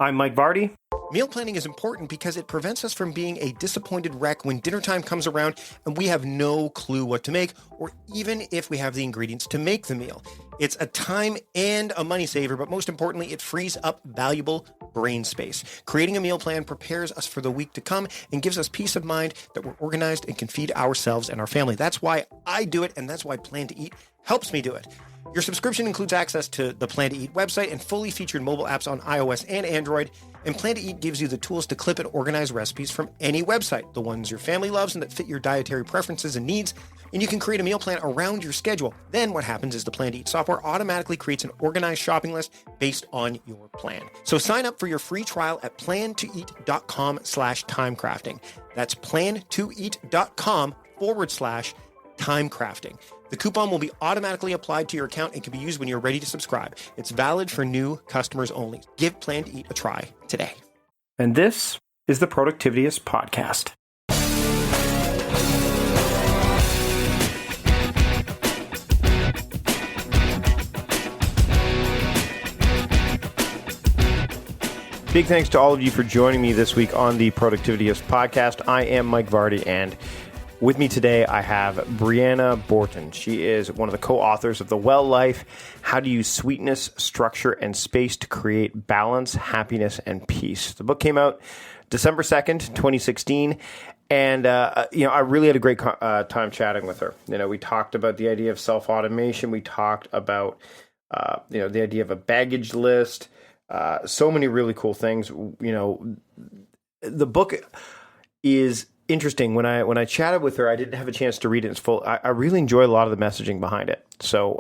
I'm Mike Vardy. Meal planning is important because it prevents us from being a disappointed wreck when dinner time comes around and we have no clue what to make, or even if we have the ingredients to make the meal. It's a time and a money saver, but most importantly, it frees up valuable brain space. Creating a meal plan prepares us for the week to come and gives us peace of mind that we're organized and can feed ourselves and our family. That's why I do it, and that's why Plan to Eat helps me do it. Your subscription includes access to the Plan to Eat website and fully featured mobile apps on iOS and Android. And Plan to Eat gives you the tools to clip and organize recipes from any website, the ones your family loves and that fit your dietary preferences and needs. And you can create a meal plan around your schedule. Then what happens is the Plan to Eat software automatically creates an organized shopping list based on your plan. So sign up for your free trial at plantoeat.com/timecrafting. That's plantoeat.com/timecrafting. The coupon will be automatically applied to your account and can be used when you're ready to subscribe. It's valid for new customers only. Give Plan to Eat a try today. And this is the Productivityist Podcast. Big thanks to all of you for joining me this week on the Productivityist Podcast. I am Mike Vardy, and with me today, I have Briana Borten. She is one of the co-authors of The Well Life, How to Use Sweetness, Structure, and Space to Create Balance, Happiness, and Peace. The book came out December 2nd, 2016, and I really had a great time chatting with her. We talked about the idea of self-automation. We talked about, the idea of a baggage list, so many really cool things. The book is interesting. When I chatted with her, I didn't have a chance to read it in its full. I really enjoy a lot of the messaging behind it. So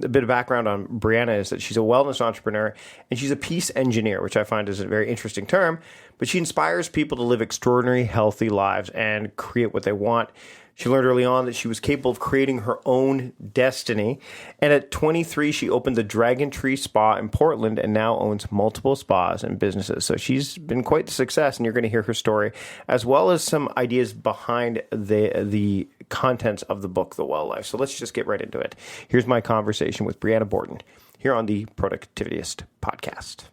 a bit of background on Briana is that she's a wellness entrepreneur and she's a peace engineer, which I find is a very interesting term, but she inspires people to live extraordinary, healthy lives and create what they want. She learned early on that she was capable of creating her own destiny. And at 23, she opened the Dragontree Spa in Portland and now owns multiple spas and businesses. So she's been quite the success, and you're going to hear her story, as well as some ideas behind the contents of the book, The Well Life. So let's just get right into it. Here's my conversation with Briana Borten here on the Productivityist Podcast.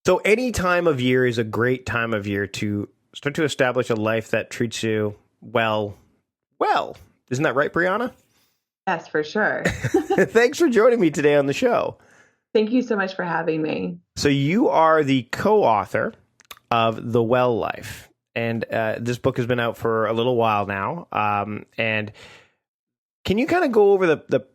So any time of year is a great time of year to start to establish a life that treats you well. Isn't that right, Briana? Yes, for sure. Thanks for joining me today on the show. Thank you so much for having me. So you are the co-author of The Well Life, and this book has been out for a little while now. And can you kind of go over the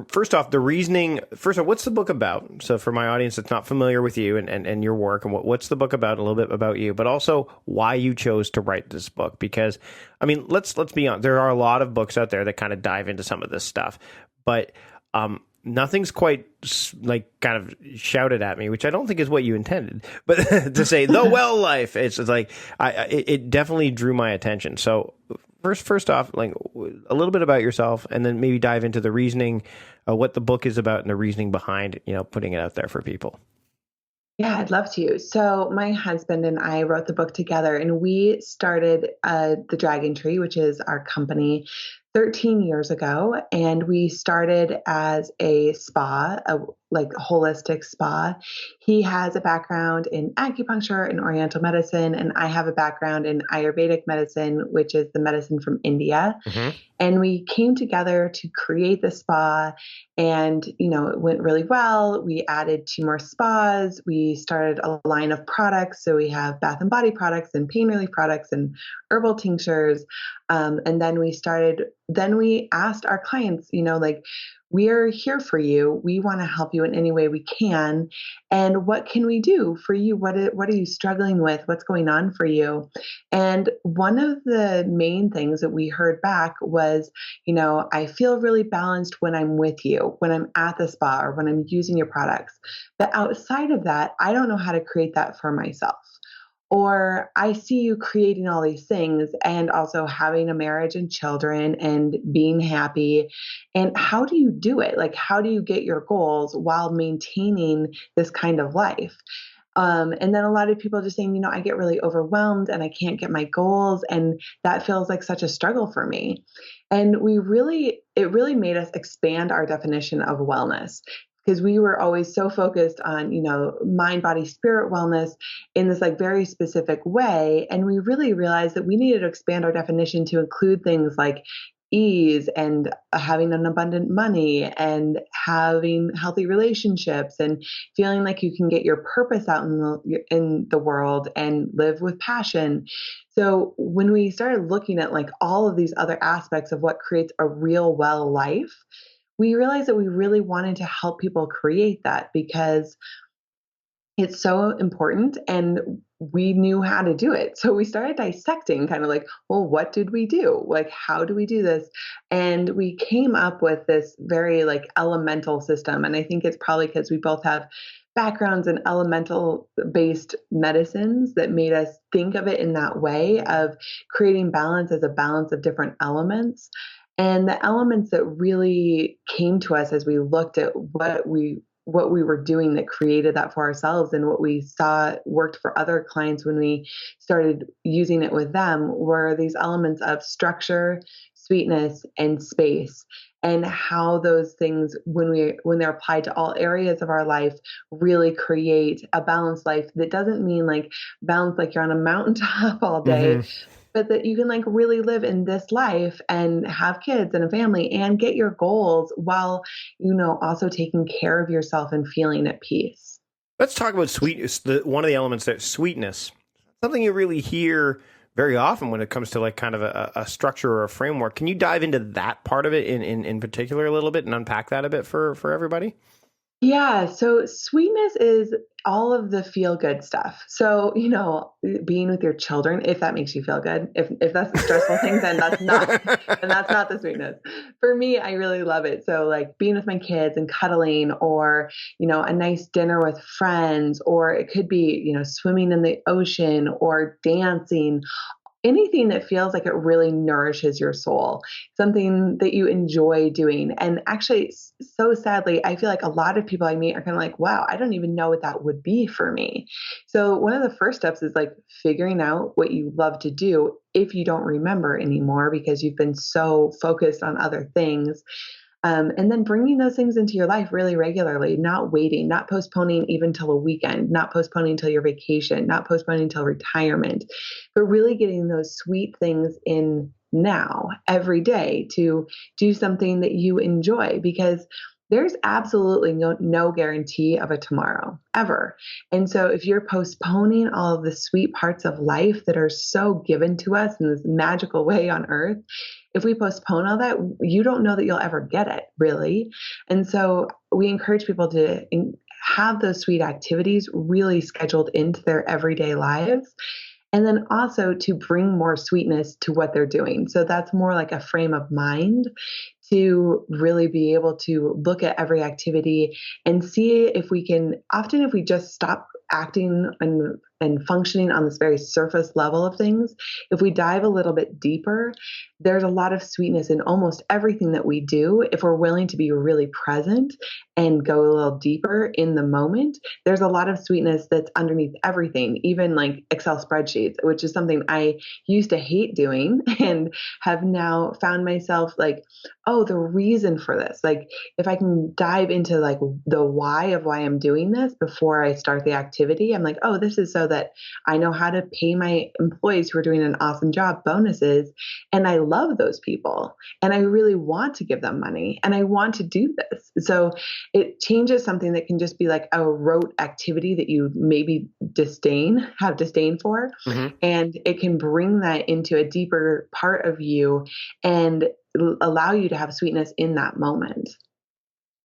first off, the reasoning? First off, what's the book about? So for my audience that's not familiar with you and your work, and what's the book about, a little bit about you, but also why you chose to write this book. Because, I mean, let's be honest, there are a lot of books out there that kind of dive into some of this stuff, but nothing's quite like kind of shouted at me, which I don't think is what you intended, but to say The Well Life, it's like, it definitely drew my attention. So First off, like a little bit about yourself, and then maybe dive into the reasoning, what the book is about, and the reasoning behind, putting it out there for people. Yeah, I'd love to. So my husband and I wrote the book together, and we started the Dragontree, which is our company, 13 years ago. And we started as a spa, a holistic spa. He has a background in acupuncture and oriental medicine, and I have a background in Ayurvedic medicine, which is the medicine from India. Mm-hmm. And we came together to create the spa, and, it went really well. We added 2 more spas. We started a line of products. So we have bath and body products and pain relief products and herbal tinctures. And then we asked our clients, we're here for you. We want to help you in any way we can. And what can we do for you? What are you struggling with? What's going on for you? And one of the main things that we heard back was, I feel really balanced when I'm with you, when I'm at the spa or when I'm using your products. But outside of that, I don't know how to create that for myself. Or I see you creating all these things and also having a marriage and children and being happy. And how do you do it? Like, how do you get your goals while maintaining this kind of life? And then a lot of people just saying, I get really overwhelmed and I can't get my goals. And that feels like such a struggle for me. And it really made us expand our definition of wellness because we were always so focused on, mind, body, spirit wellness in this like very specific way. And we really realized that we needed to expand our definition to include things like ease and having an abundant money and having healthy relationships and feeling like you can get your purpose out in the world and live with passion. So when we started looking at like all of these other aspects of what creates a real well life, we realized that we really wanted to help people create that because it's so important and we knew how to do it. So we started dissecting kind of like, well, what did we do? Like, how do we do this? And we came up with this very like elemental system. And I think it's probably because we both have backgrounds in elemental based medicines that made us think of it in that way of creating balance as a balance of different elements. And the elements that really came to us as we looked at what we were doing that created that for ourselves and what we saw worked for other clients when we started using it with them were these elements of structure, sweetness, and space, and how those things, when they're applied to all areas of our life, really create a balanced life. That doesn't mean like balance like you're on a mountaintop all day, but that you can like really live in this life and have kids and a family and get your goals while, also taking care of yourself and feeling at peace. Let's talk about sweetness. One of the elements there, sweetness, something you really hear very often when it comes to like kind of a structure or a framework. Can you dive into that part of it in particular a little bit and unpack that a bit for everybody? Yeah. So sweetness is all of the feel good stuff. So, being with your children, if that makes you feel good, if that's a stressful thing, then that's not the sweetness. For me, I really love it. So like being with my kids and cuddling or, a nice dinner with friends, or it could be, swimming in the ocean or dancing. Anything that feels like it really nourishes your soul, something that you enjoy doing. And actually, so sadly, I feel like a lot of people I meet are kind of like, wow, I don't even know what that would be for me. So one of the first steps is like figuring out what you love to do if you don't remember anymore because you've been so focused on other things. And then bringing those things into your life really regularly, not waiting, not postponing even till a weekend, not postponing till your vacation, not postponing till retirement, but really getting those sweet things in now every day to do something that you enjoy because there's absolutely no guarantee of a tomorrow ever. And so if you're postponing all of the sweet parts of life that are so given to us in this magical way on earth, if we postpone all that, you don't know that you'll ever get it, really. And so we encourage people to have those sweet activities really scheduled into their everyday lives. And then also to bring more sweetness to what they're doing. So that's more like a frame of mind to really be able to look at every activity and see if we can, often if we just stop acting and functioning on this very surface level of things, if we dive a little bit deeper, there's a lot of sweetness in almost everything that we do. If we're willing to be really present and go a little deeper in the moment, there's a lot of sweetness that's underneath everything, even like Excel spreadsheets, which is something I used to hate doing and have now found myself like, oh, the reason for this, like if I can dive into like the why of why I'm doing this before I start the activity, I'm like, oh, this is so that I know how to pay my employees who are doing an awesome job bonuses. And I love those people and I really want to give them money and I want to do this. So it changes something that can just be like a rote activity that you maybe have disdain for. Mm-hmm. And it can bring that into a deeper part of you and allow you to have sweetness in that moment.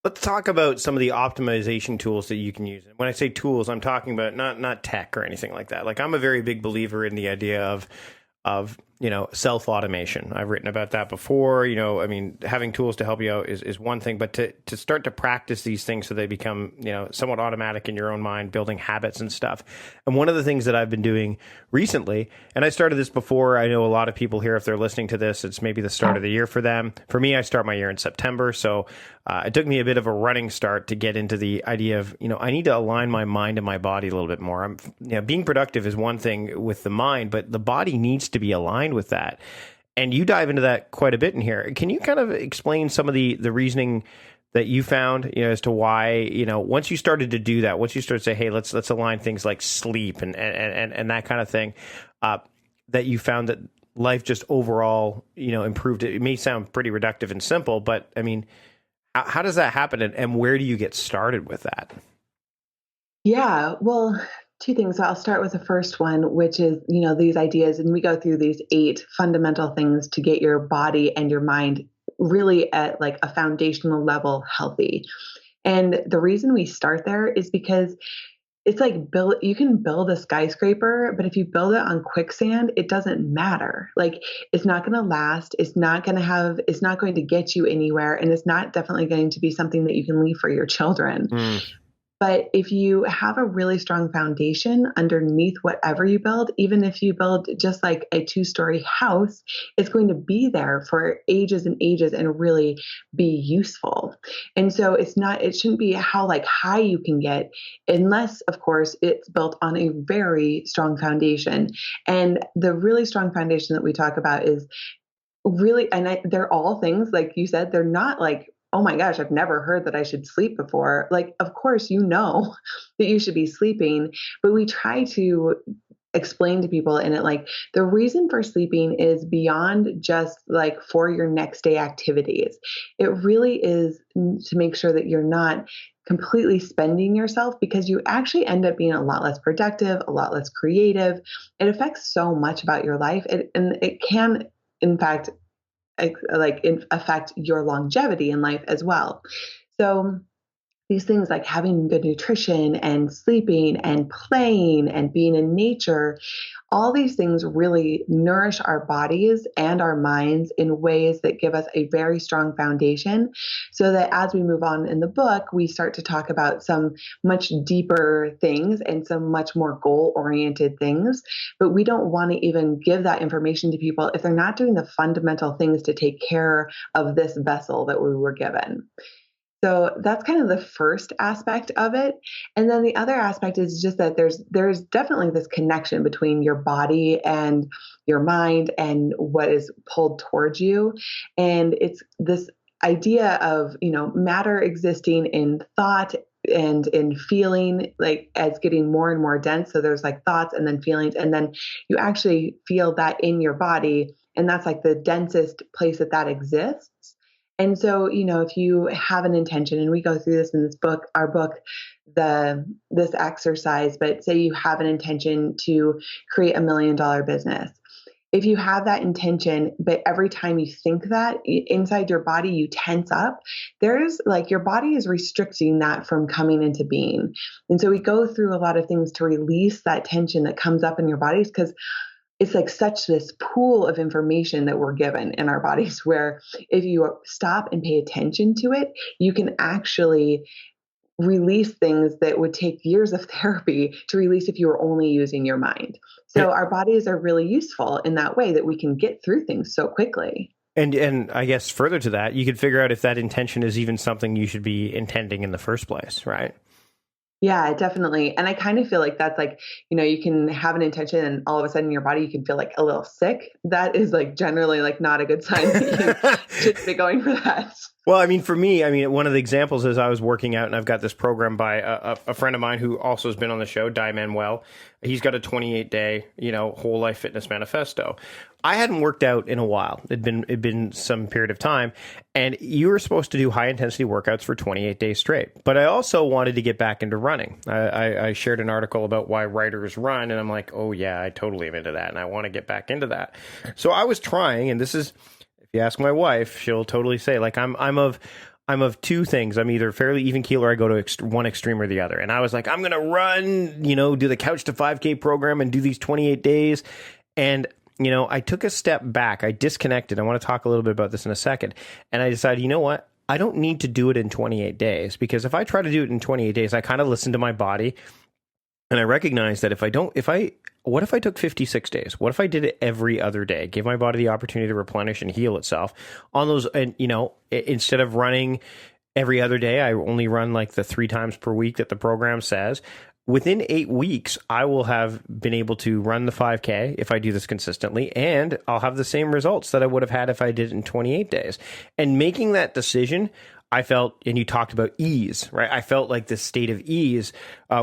Let's talk about some of the optimization tools that you can use. When I say tools, I'm talking about not tech or anything like that. Like I'm a very big believer in the idea of self-automation. I've written about that before. Having tools to help you out is one thing, but to start to practice these things so they become, somewhat automatic in your own mind, building habits and stuff. And one of the things that I've been doing recently, and I started this before, I know a lot of people here, if they're listening to this, it's maybe the start of the year for them. For me, I start my year in September. So it took me a bit of a running start to get into the idea of, I need to align my mind and my body a little bit more. Being productive is one thing with the mind, but the body needs to be aligned with that. And you dive into that quite a bit in here. Can you kind of explain some of the reasoning that you found, as to why, once you started to do that, once you started to say, hey, let's align things like sleep and that kind of thing, that you found that life just overall, improved? It may sound pretty reductive and simple, but I mean, how does that happen, and where do you get started with that? Yeah, well, two things. I'll start with the first one, which is, these ideas, and we go through these 8 fundamental things to get your body and your mind really at like a foundational level healthy. And the reason we start there is because it's like you can build a skyscraper, but if you build it on quicksand, it doesn't matter. Like, it's not going to last. It's not going to get you anywhere. And it's not definitely going to be something that you can leave for your children. But if you have a really strong foundation underneath whatever you build, even if you build just like a 2-story house, it's going to be there for ages and ages and really be useful. And so it shouldn't be how like high you can get, unless of course it's built on a very strong foundation. And the really strong foundation that we talk about is really, and they're all things, like you said, they're not like, oh my gosh, I've never heard that I should sleep before. Like, of course, that you should be sleeping, but we try to explain to people in it, like, the reason for sleeping is beyond just like for your next day activities. It really is to make sure that you're not completely spending yourself, because you actually end up being a lot less productive, a lot less creative. It affects so much about your life. And it can, in fact, affect your longevity in life as well. So these things like having good nutrition and sleeping and playing and being in nature, all these things really nourish our bodies and our minds in ways that give us a very strong foundation, so that as we move on in the book, we start to talk about some much deeper things and some much more goal-oriented things. But we don't want to even give that information to people if they're not doing the fundamental things to take care of this vessel that we were given. So that's kind of the first aspect of it. And then the other aspect is just that there's definitely this connection between your body and your mind and what is pulled towards you. And it's this idea of, matter existing in thought and in feeling, like, as getting more and more dense. So there's like thoughts and then feelings, and then you actually feel that in your body. And that's like the densest place that exists. And so, if you have an intention, and we go through this in this book, our book, this exercise, but say you have an intention to create $1 million business. If you have that intention, but every time you think that inside your body, you tense up, there's like, your body is restricting that from coming into being. And so we go through a lot of things to release that tension that comes up in your bodies, because it's like such this pool of information that we're given in our bodies, where if you stop and pay attention to it, you can actually release things that would take years of therapy to release if you were only using your mind. So our bodies are really useful in that way, that we can get through things so quickly. And I guess further to that, you could figure out if that intention is even something you should be intending in the first place, right? Yeah, definitely. And I kind of feel like that's like, you can have an intention and all of a sudden your body, you can feel like a little sick. That is like generally like not a good sign that you should be going for that. Well, I mean, for me, one of the examples is I was working out, and I've got this program by a friend of mine who also has been on the show, Di Manuel. He's got a 28-day, whole life fitness manifesto. I hadn't worked out in a while. It'd been some period of time, and you were supposed to do high intensity workouts for 28 days straight. But I also wanted to get back into running. I shared an article about why writers run, and I'm like, oh yeah, I totally am into that, and I want to get back into that. So I was trying, and this is, if you ask my wife, she'll totally say, like, I'm of two things. I'm either fairly even keel, or I go to one extreme or the other. And I was like, I'm going to run, do the Couch to 5K program and do these 28 days. And, I took a step back. I disconnected. I want to talk a little bit about this in a second. And I decided, you know what? I don't need to do it in 28 days, because if I try to do it in 28 days, I kind of listen to my body. And I recognize that what if I took 56 days? What if I did it every other day? Give my body the opportunity to replenish and heal itself on those. And, instead of running every other day, I only run like the 3 times per week that the program says. Within 8 weeks, I will have been able to run the 5K if I do this consistently, and I'll have the same results that I would have had if I did it in 28 days. And making that decision, I felt, and you talked about ease, right? I felt like this state of ease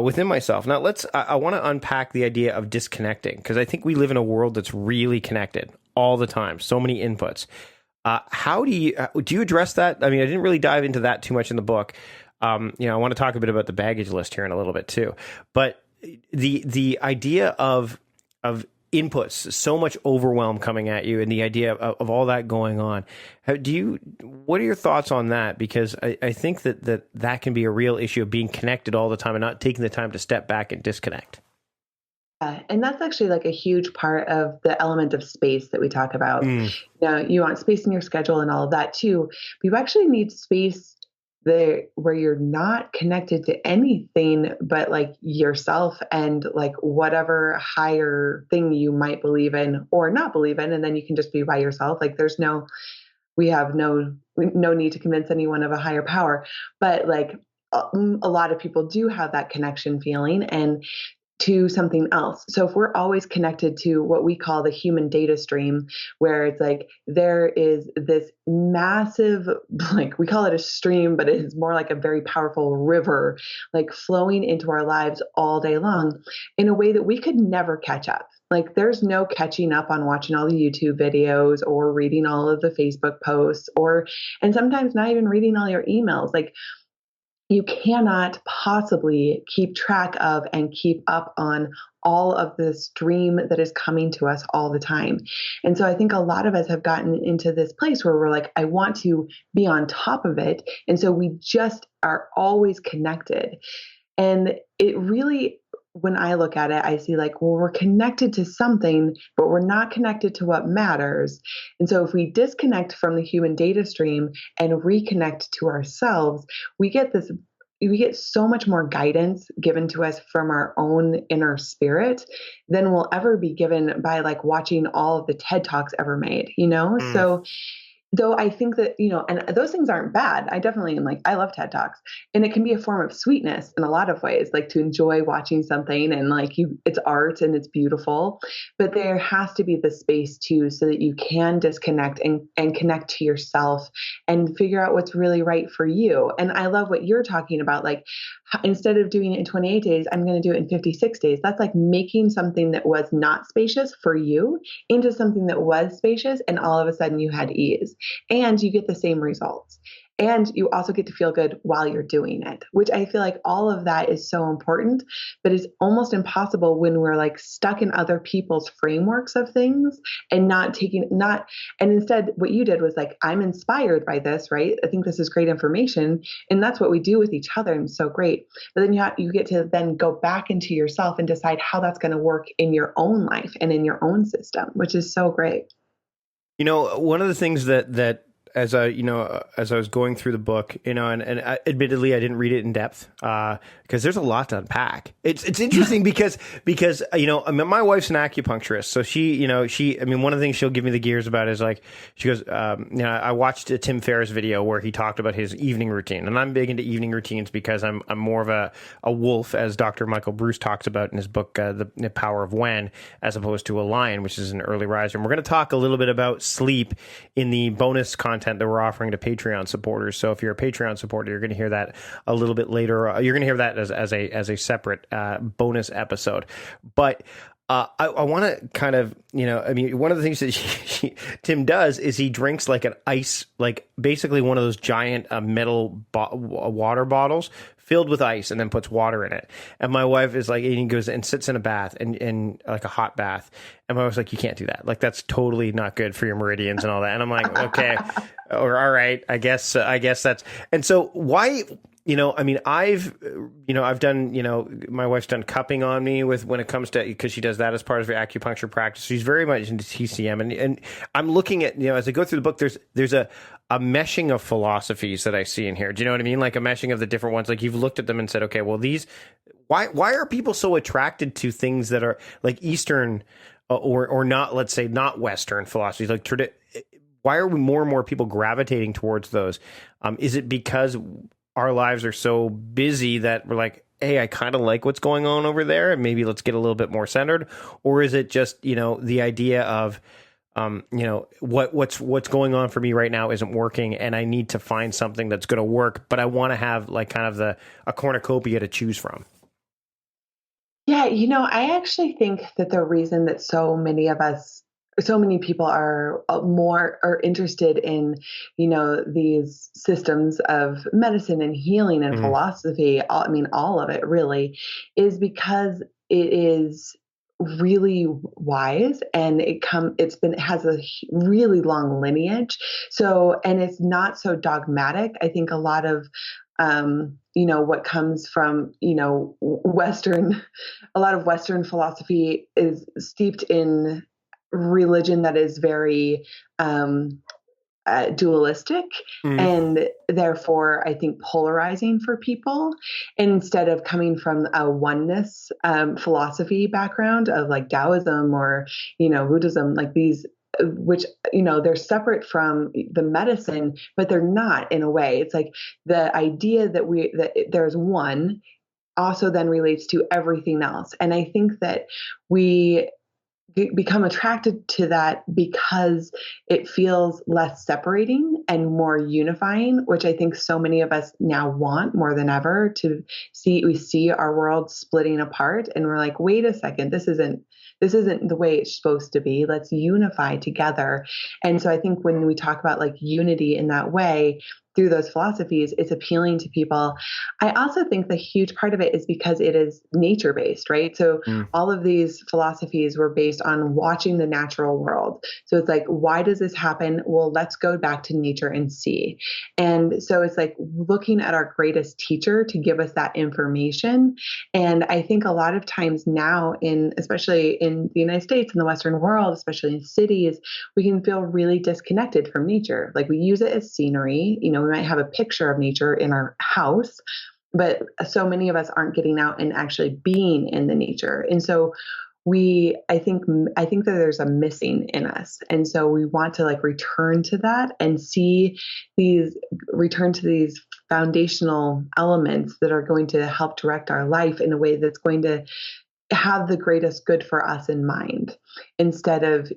within myself. Now I want to unpack the idea of disconnecting, because I think we live in a world that's really connected all the time. So many inputs. How do you address that? I mean, I didn't really dive into that too much in the book. I want to talk a bit about the baggage list here in a little bit too, but the idea of inputs, so much overwhelm coming at you, and the idea of all that going on. What are your thoughts on that? Because I think that can be a real issue of being connected all the time and not taking the time to step back and disconnect. And that's actually like a huge part of the element of space that we talk about. You want space in your schedule and all of that too, but you actually need space there where you're not connected to anything but like yourself and like whatever higher thing you might believe in or not believe in. And then you can just be by yourself. Like we have no need to convince anyone of a higher power, but like a lot of people do have that connection feeling and to something else. So if we're always connected to what we call the human data stream, where it's like there is this massive, like we call it a stream, but it is more like a very powerful river, like flowing into our lives all day long in a way that we could never catch up. Like there's no catching up on watching all the YouTube videos or reading all of the Facebook posts and sometimes not even reading all your emails. Like you cannot possibly keep track of and keep up on all of the stream that is coming to us all the time. And so I think a lot of us have gotten into this place where we're like, I want to be on top of it. And so we just are always connected. And it really, when I look at it, I see like, well, we're connected to something, but we're not connected to what matters. And so if we disconnect from the human data stream and reconnect to ourselves, we get so much more guidance given to us from our own inner spirit than will ever be given by like watching all of the TED Talks ever made, So though I think that, and those things aren't bad. I definitely am like, I love TED Talks, and it can be a form of sweetness in a lot of ways, like to enjoy watching something and like it's art and it's beautiful, but there has to be the space too, so that you can disconnect and connect to yourself and figure out what's really right for you. And I love what you're talking about. Like instead of doing it in 28 days, I'm going to do it in 56 days. That's like making something that was not spacious for you into something that was spacious. And all of a sudden you had ease. And you get the same results. And you also get to feel good while you're doing it, which I feel like all of that is so important, but it's almost impossible when we're like stuck in other people's frameworks of things and and instead what you did was like, I'm inspired by this, right? I think this is great information. And that's what we do with each other. And so great. But then you get to then go back into yourself and decide how that's going to work in your own life and in your own system, which is so great. One of the things that as I was going through the book, and admittedly I didn't read it in depth because there's a lot to unpack. It's interesting because my wife's an acupuncturist, so she one of the things she'll give me the gears about is like she goes, I watched a Tim Ferriss video where he talked about his evening routine, and I'm big into evening routines because I'm more of a wolf, as Dr. Michael Bruce talks about in his book The Power of When, as opposed to a lion, which is an early riser. And we're going to talk a little bit about sleep in the bonus content that we're offering to Patreon supporters. So if you're a Patreon supporter, you're going to hear that a little bit later. You're going to hear that as a separate bonus episode. But I want to kind of, one of the things that Tim does is he drinks like an ice, like basically one of those giant metal water bottles filled with ice, and then puts water in it. And my wife is like, and he goes and sits in a bath and like a hot bath. And my wife's like, you can't do that. Like, that's totally not good for your meridians and all that. And I'm like, okay, or all right, I guess that's, and so why, I've done, my wife's done cupping on me when it comes to, because she does that as part of her acupuncture practice. She's very much into TCM, and I'm looking at, as I go through the book, there's a meshing of philosophies that I see in here. Do you know what I mean? Like a meshing of the different ones. Like you've looked at them and said, okay, well, why are people so attracted to things that are like Eastern or not, let's say not Western philosophies? Like why are more and more people gravitating towards those? Is it because our lives are so busy that we're like, hey, I kind of like what's going on over there, and maybe let's get a little bit more centered? Or is it just, the idea of, what's going on for me right now isn't working, and I need to find something that's going to work, but I want to have like kind of a cornucopia to choose from. Yeah, I actually think that the reason that so many people are interested in, these systems of medicine and healing and philosophy, all of it really, is because it is really wise, and it has a really long lineage. So, and it's not so dogmatic. I think a lot of what comes from, a lot of Western philosophy is steeped in religion that is very dualistic and therefore I think polarizing for people, instead of coming from a oneness philosophy background of like Taoism or, Buddhism, like these, which, they're separate from the medicine, but they're not in a way. It's like the idea that there's one also then relates to everything else. And I think that we become attracted to that because it feels less separating and more unifying, which I think so many of us now want more than ever to see. We see our world splitting apart and we're like, wait a second, this isn't the way it's supposed to be. Let's unify together. And so I think when we talk about like unity in that way, through those philosophies, it's appealing to people. I also think the huge part of it is because it is nature-based, right? So all of these philosophies were based on watching the natural world. So it's like, why does this happen? Well, let's go back to nature and see. And so it's like looking at our greatest teacher to give us that information. And I think a lot of times now, especially in the United States, in the Western world, especially in cities, we can feel really disconnected from nature. Like we use it as scenery, we might have a picture of nature in our house, but so many of us aren't getting out and actually being in the nature. And so I think that there's a missing in us. And so we want to like return to that and return to these foundational elements that are going to help direct our life in a way that's going to have the greatest good for us in mind, instead of,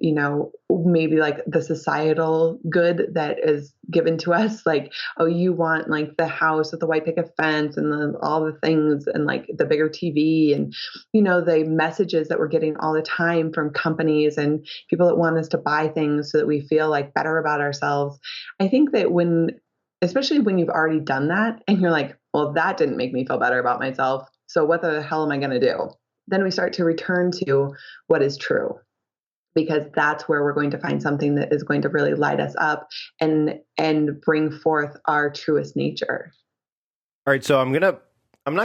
maybe like the societal good that is given to us. Like, oh, you want like the house with the white picket fence and all the things and like the bigger TV and, the messages that we're getting all the time from companies and people that want us to buy things so that we feel like better about ourselves. I think that especially when you've already done that and you're like, well, that didn't make me feel better about myself, so what the hell am I going to do? Then we start to return to what is true, because that's where we're going to find something that is going to really light us up and bring forth our truest nature. All right. So I'm not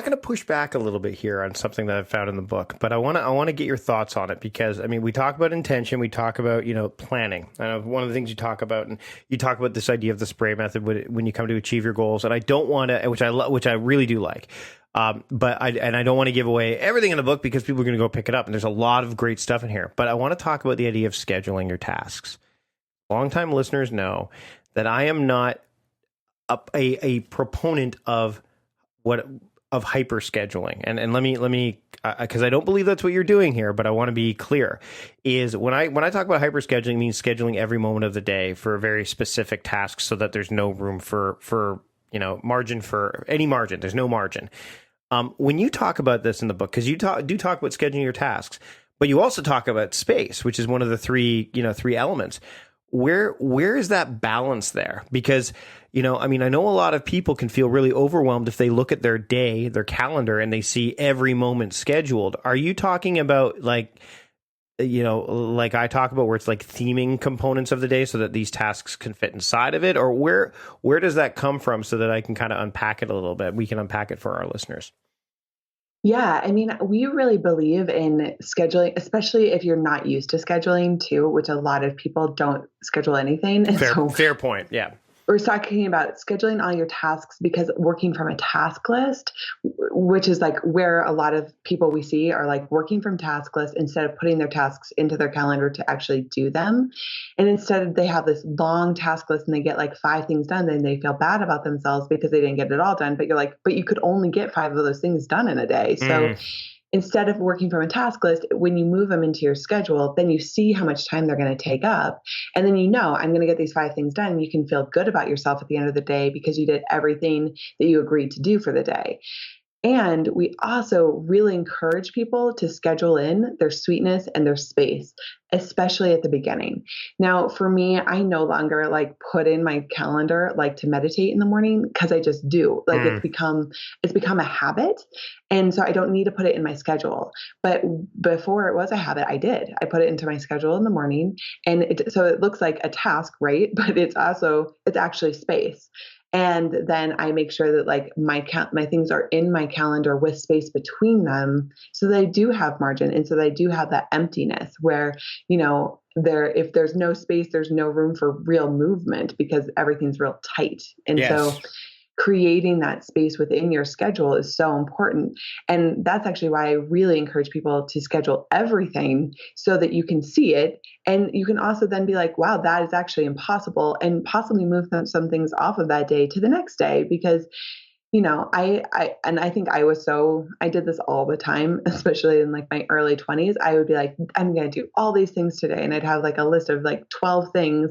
going to push back a little bit here on something that I've found in the book, but I want to get your thoughts on it, because we talk about intention, we talk about, planning. I know one of the things you talk about, and you talk about this idea of the spray method when you come to achieve your goals. And I don't want to, which I really do like. But I don't want to give away everything in the book because people are going to go pick it up. And there's a lot of great stuff in here. But I want to talk about the idea of scheduling your tasks. Longtime listeners know that I am not a proponent of hyper scheduling. And let me because I don't believe that's what you're doing here, but I want to be clear. Is when I talk about hyper scheduling, means scheduling every moment of the day for a very specific task, so that there's no room for margin for any margin. There's no margin. When you talk about this in the book, because you do talk about scheduling your tasks, but you also talk about space, which is one of the three elements. Where is that balance there? Because, I know a lot of people can feel really overwhelmed if they look at their day, their calendar, and they see every moment scheduled. Are you talking about like I talk about, where it's like theming components of the day so that these tasks can fit inside of it? Or where does that come from, so that I can kind of unpack it a little bit? We can unpack it for our listeners. Yeah, we really believe in scheduling, especially if you're not used to scheduling too, which a lot of people don't schedule anything. And fair point. Yeah. We're talking about scheduling all your tasks, because working from a task list, which is like where a lot of people we see are like working from task lists instead of putting their tasks into their calendar to actually do them. And instead they have this long task list and they get like 5 things done. Then they feel bad about themselves because they didn't get it all done. But you're like, but you could only get 5 of those things done in a day. So instead of working from a task list, when you move them into your schedule, then you see how much time they're going to take up. And then, I'm going to get these 5 things done. You can feel good about yourself at the end of the day because you did everything that you agreed to do for the day. And we also really encourage people to schedule in their sweetness and their space, especially at the beginning. Now, for me, I no longer put in my calendar to meditate in the morning because I just do. It's become a habit. And so I don't need to put it in my schedule. But before it was a habit, I did. I put it into my schedule in the morning. And so it looks like a task, right? But it's actually space. And then I make sure that my things are in my calendar with space between them so they do have margin. And so they do have that emptiness where, if there's no space, there's no room for real movement because everything's real tight. And so creating that space within your schedule is so important. And that's actually why I really encourage people to schedule everything so that you can see it. And you can also then be like, wow, that is actually impossible, and possibly move some things off of that day to the next day because I think I did this all the time, especially in my early 20s. I would be like, I'm going to do all these things today. And I'd have a list of 12 things,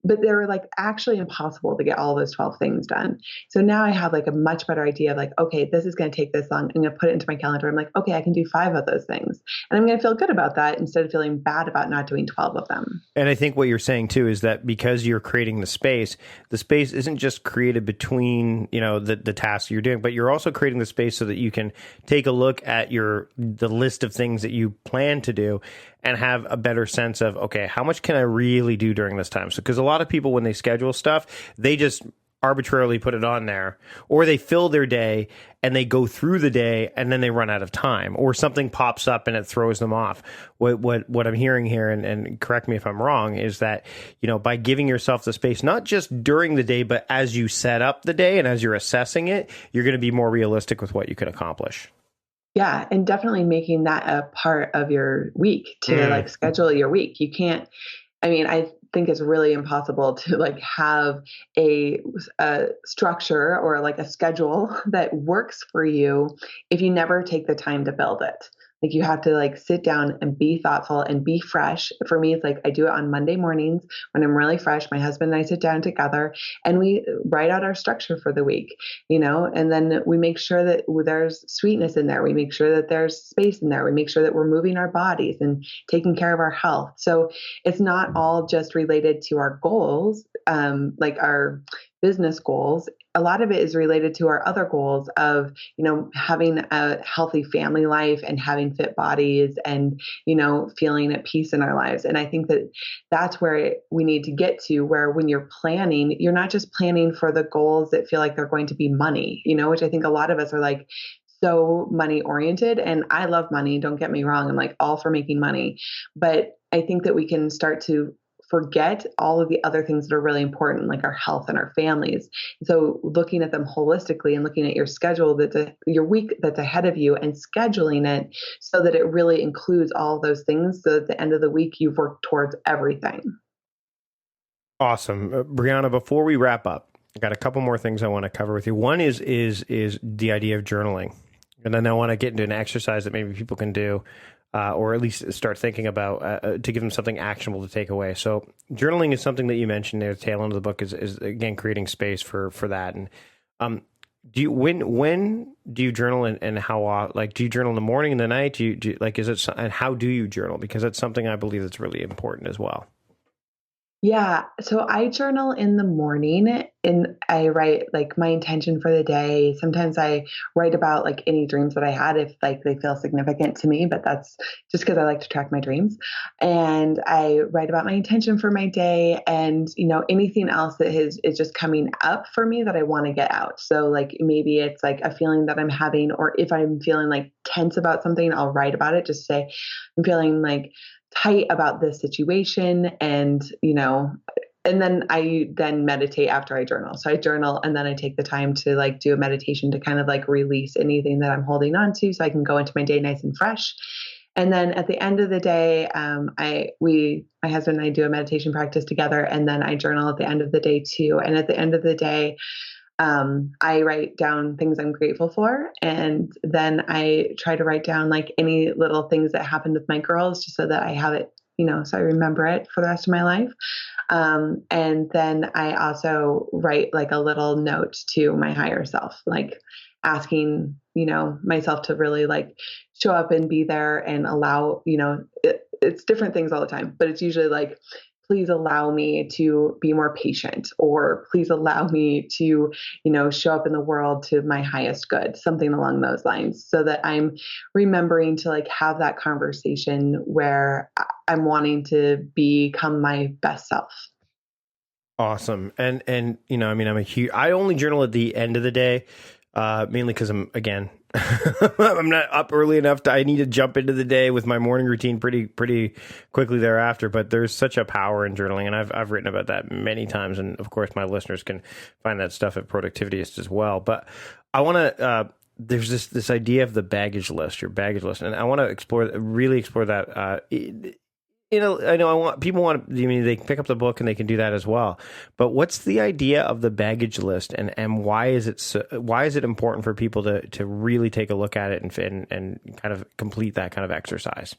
but they were actually impossible to get all those 12 things done. So now I have a much better idea of okay, this is going to take this long. I'm going to put it into my calendar. I'm okay, I can do 5 of those things. And I'm going to feel good about that instead of feeling bad about not doing 12 of them. And I think what you're saying too is that because you're creating the space isn't just created between, the tasks you're doing, but you're also creating the space so that you can take a look at the list of things that you plan to do and have a better sense of, okay, how much can I really do during this time? So, because a lot of people, when they schedule stuff, they just arbitrarily put it on there, or they fill their day and they go through the day and then they run out of time, or something pops up and it throws them off. What I'm hearing here, and correct me if I'm wrong, is that, by giving yourself the space, not just during the day, but as you set up the day and as you're assessing it, you're going to be more realistic with what you can accomplish. Yeah. And definitely making that a part of your week to schedule your week. You can't, I think it's really impossible to have a structure or a schedule that works for you if you never take the time to build it. You have to sit down and be thoughtful and be fresh. For me, it's I do it on Monday mornings when I'm really fresh. My husband and I sit down together and we write out our structure for the week, and then we make sure that there's sweetness in there. We make sure that there's space in there. We make sure that we're moving our bodies and taking care of our health. So it's not all just related to our goals, our business goals. A lot of it is related to our other goals of, having a healthy family life and having fit bodies and, feeling at peace in our lives. And I think that that's where we need to get to, where when you're planning, you're not just planning for the goals that feel like they're going to be money, which I think a lot of us are so money oriented. And I love money. Don't get me wrong. I'm all for making money, but I think that we can start to forget all of the other things that are really important, like our health and our families. So looking at them holistically and looking at your schedule, your week that's ahead of you, and scheduling it so that it really includes all those things. So at the end of the week, you've worked towards everything. Awesome. Briana, before we wrap up, I got a couple more things I want to cover with you. One is the idea of journaling. And then I want to get into an exercise that maybe people can do, or at least start thinking about to give them something actionable to take away. So journaling is something that you mentioned near the tail end of the book is again, creating space for that. And when do you journal, and how, do you journal in the morning and the night? And how do you journal? Because that's something I believe that's really important as well. Yeah. So I journal in the morning and I write my intention for the day. Sometimes I write about any dreams that I had if they feel significant to me, but that's just because I like to track my dreams. And I write about my intention for my day and, anything else that is just coming up for me that I want to get out. So maybe it's a feeling that I'm having, or if I'm feeling tense about something, I'll write about it. Just say I'm feeling tight about this situation, and and then I meditate after I journal. So I journal and then I take the time to do a meditation to kind of release anything that I'm holding on to, so I can go into my day nice and fresh. And then at the end of the day, my husband and I do a meditation practice together, and then I journal at the end of the day too. And at the end of the day, I write down things I'm grateful for. And then I try to write down like any little things that happened with my girls just so that I have it, so I remember it for the rest of my life. And then I also write like a little note to my higher self, like asking, myself to really like show up and be there and allow, it's different things all the time, but it's usually like, please allow me to be more patient, or please allow me to, show up in the world to my highest good, something along those lines, so that I'm remembering to like have that conversation where I'm wanting to become my best self. Awesome. And, I only journal at the end of the day, mainly because I'm not up early enough I need to jump into the day with my morning routine pretty quickly thereafter. But there's such a power in journaling, and I've written about that many times. And of course, my listeners can find that stuff at Productivityist as well. But I want to, there's this idea of the your baggage list. And I want to really explore that. They can pick up the book and they can do that as well. But what's the idea of the baggage list, and why is it important for people to really take a look at it and kind of complete that kind of exercise?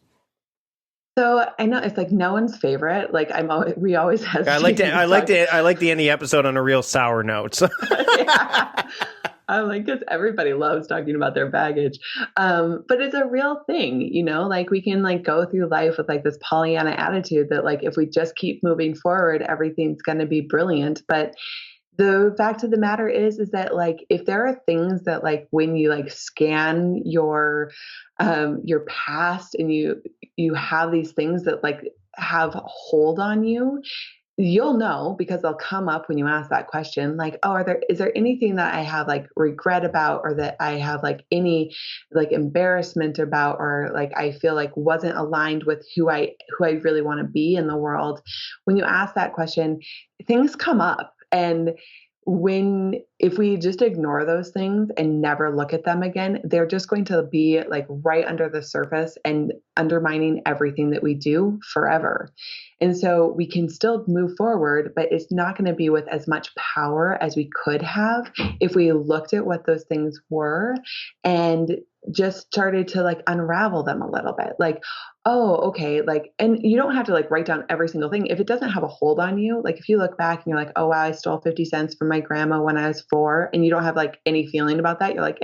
So I know it's like no one's favorite. Like we always have. I like the end of the episode on a real sour note. So. Yeah. Because everybody loves talking about their baggage. But it's a real thing, like we can like go through life with like this Pollyanna attitude that like, if we just keep moving forward, everything's going to be brilliant. But the fact of the matter is that like, if there are things that like, when you like scan your past and you have these things that like have hold on you, you'll know, because they'll come up when you ask that question, like, oh, is there anything that I have like regret about, or that I have like any like embarrassment about, or like I feel like wasn't aligned with who I really want to be in the world. When you ask that question, things come up. And if we just ignore those things and never look at them again, they're just going to be like right under the surface and undermining everything that we do forever. And so we can still move forward, but it's not going to be with as much power as we could have if we looked at what those things were and just started to like unravel them a little bit. Like, oh, okay. Like, and you don't have to like write down every single thing. If it doesn't have a hold on you, like if you look back and you're like, oh, wow, I stole 50 cents from my grandma when I was 4, and you don't have like any feeling about that, you're like,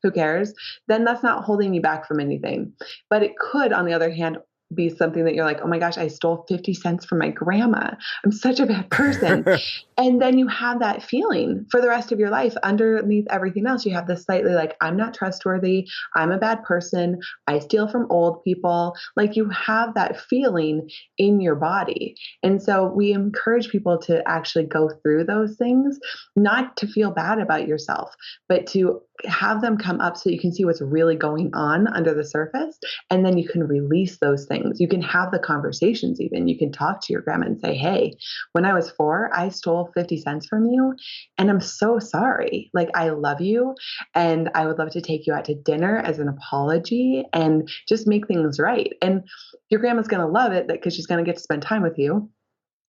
who cares? Then that's not holding you back from anything. But it could, on the other hand, be something that you're like, oh my gosh, I stole 50 cents from my grandma. I'm such a bad person. And then you have that feeling for the rest of your life. Underneath everything else, you have this slightly like, I'm not trustworthy. I'm a bad person. I steal from old people. Like you have that feeling in your body. And so we encourage people to actually go through those things, not to feel bad about yourself, but to have them come up so you can see what's really going on under the surface. And then you can release those things. You can have the conversations even. You can talk to your grandma and say, hey, when I was 4, I stole 50 cents from you. And I'm so sorry. Like, I love you. And I would love to take you out to dinner as an apology and just make things right. And your grandma's going to love it because she's going to get to spend time with you.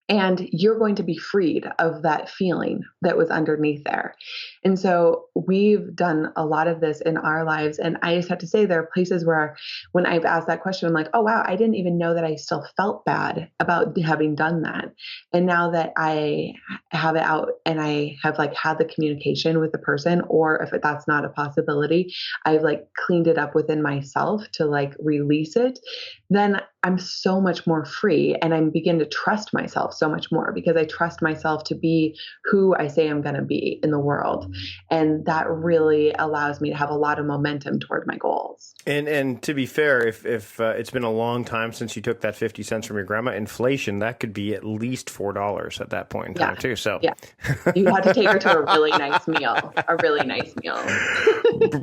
And you're going to be freed of that feeling that was underneath there. And so we've done a lot of this in our lives. And I just have to say, there are places where when I've asked that question, I'm like, oh, wow, I didn't even know that I still felt bad about having done that. And now that I have it out and I have like had the communication with the person, or if that's not a possibility, I've like cleaned it up within myself to like release it, then I'm so much more free, and I begin to trust myself so much more because I trust myself to be who I say I'm going to be in the world. And that really allows me to have a lot of momentum toward my goals. And to be fair, if it's been a long time since you took that 50 cents from your grandma, inflation, that could be at least $4 at that point in time too. So yeah, you have to take her to a really nice meal,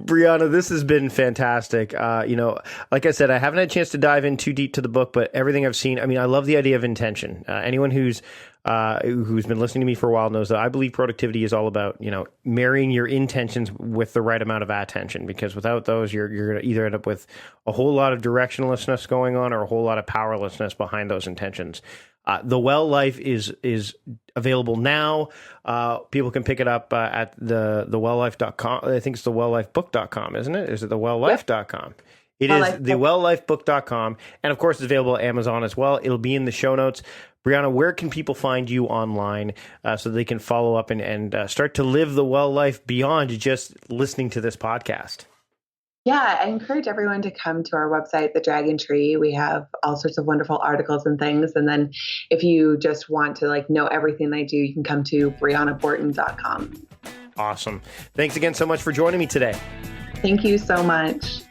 Briana, this has been fantastic. Like I said, I haven't had a chance to dive in too deep to the book, but everything I've seen, I mean, I love the idea of intention. Anyone who's been listening to me for a while knows that I believe productivity is all about, marrying your intentions with the right amount of attention, because without those, you're going to either end up with a whole lot of directionlessness going on or a whole lot of powerlessness behind those intentions. The Well Life is available now. People can pick it up at the welllife.com. I think it's the wellifebook.com, isn't it? Is it the welllife.com? It is the wellifebook.com. And of course, it's available at Amazon as well. It'll be in the show notes. Briana, where can people find you online so they can follow up and start to live the well life beyond just listening to this podcast? Yeah, I encourage everyone to come to our website, the Dragontree. We have all sorts of wonderful articles and things. And then if you just want to know everything I do, you can come to brianaborten.com. Awesome. Thanks again so much for joining me today. Thank you so much.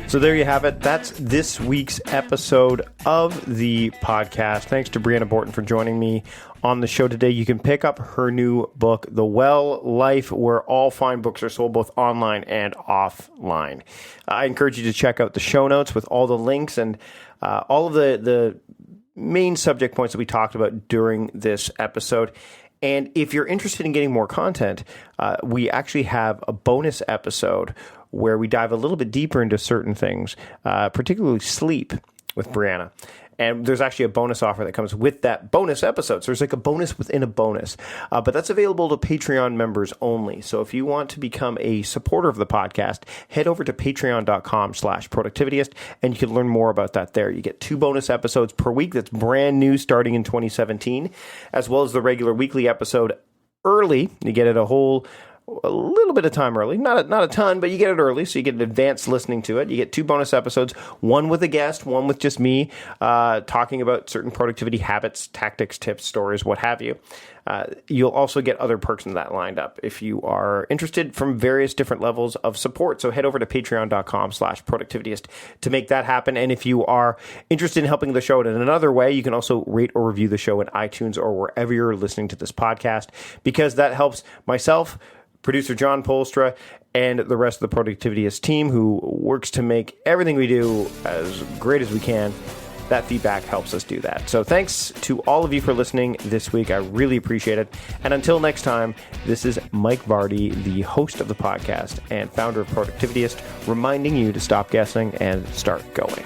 So there you have it. That's this week's episode of the podcast. Thanks to Briana Borten for joining me on the show today. You can pick up her new book, The Well Life, where all fine books are sold both online and offline. I encourage you to check out the show notes with all the links and all of the main subject points that we talked about during this episode. And if you're interested in getting more content, we actually have a bonus episode where we dive a little bit deeper into certain things, particularly sleep with Briana. And there's actually a bonus offer that comes with that bonus episode. So there's like a bonus within a bonus. But that's available to Patreon members only. So if you want to become a supporter of the podcast, head over to patreon.com/productivityist, and you can learn more about that there. You get 2 bonus episodes per week. That's brand new starting in 2017, as well as the regular weekly episode early. You get it a little bit of time early, not a ton, but you get it early, so you get an advanced listening to it. You get 2 bonus episodes, one with a guest, one with just me, talking about certain productivity habits, tactics, tips, stories, what have you. You'll also get other perks in that lined up if you are interested from various different levels of support. So head over to patreon.com/productivityist to make that happen. And if you are interested in helping the show in another way, you can also rate or review the show in iTunes or wherever you're listening to this podcast, because that helps myself, producer John Polstra, and the rest of the Productivityist team who works to make everything we do as great as we can. That feedback helps us do that. So thanks to all of you for listening this week. I really appreciate it. And until next time, this is Mike Vardy, the host of the podcast and founder of Productivityist, reminding you to stop guessing and start going.